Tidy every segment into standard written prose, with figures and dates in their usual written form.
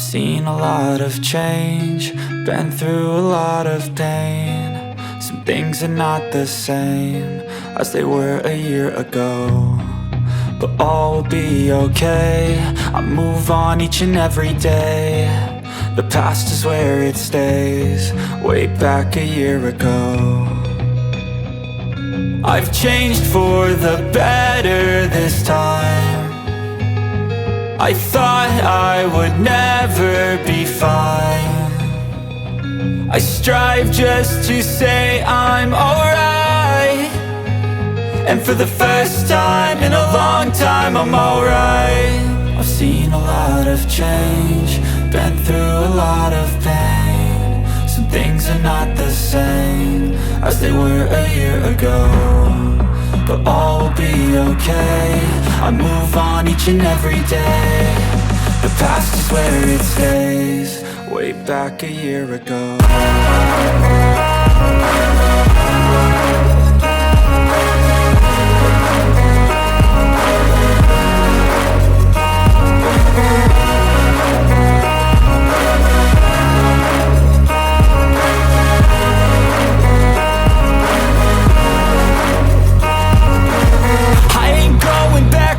Seen a lot of change, been through a lot of pain. Some things are not the same as they were a year ago, but all will be okay. I move on each and every day. The past is where it stays, way back a year ago. I've changed for the better this time. I thought I would never be fine. I strive just to say I'm alright, and for the first time in a long time I'm alright. I've seen a lot of change, been through a lot of pain. Some things are not the same as they were a year ago, but all will be okay. I move on each and every day. The past is where it stays, way back a year ago.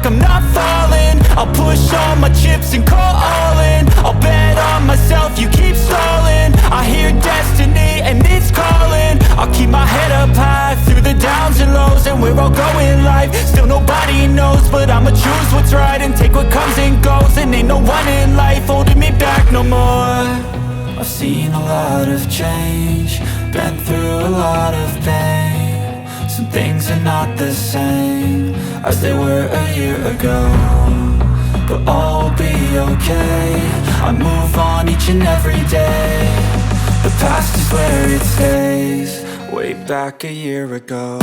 I'm not falling, I'll push all my chips and call all in. I'll bet on myself, you keep stalling. I hear destiny and it's calling. I'll keep my head up high through the downs and lows, and where I'll go in life, still nobody knows. But I'ma choose what's right and take what comes and goes, and ain't no one in life holding me back no more. I've seen a lot of change, been through a lot of pain. Some things are not the same as they were a year ago, but all will be okay. I move on each and every day. The past is where it stays, way back a year ago.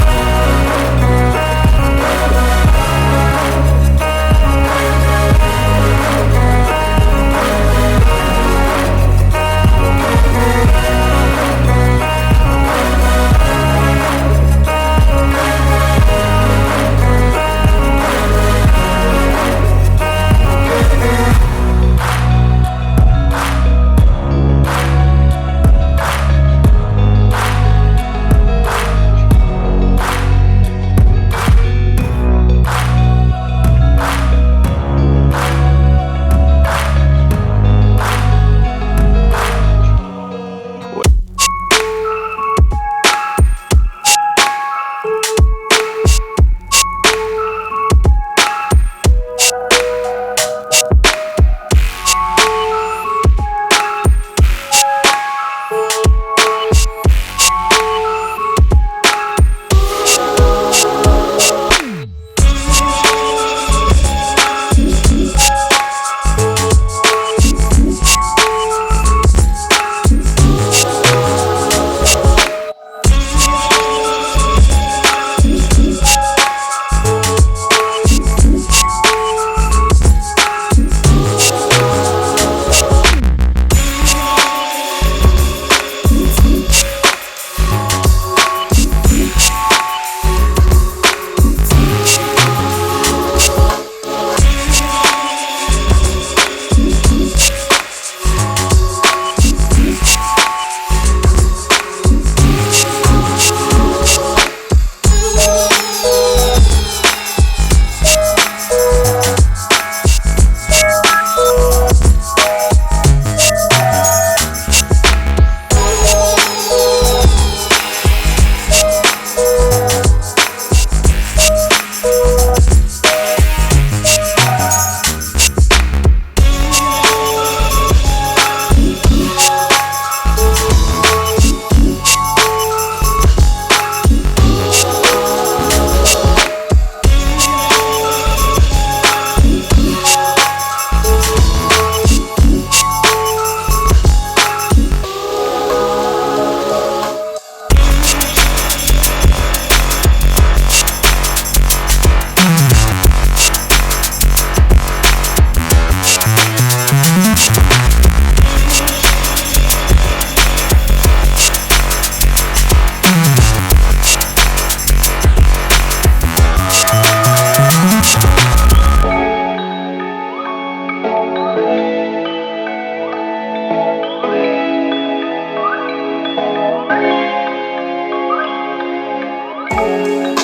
Yeah.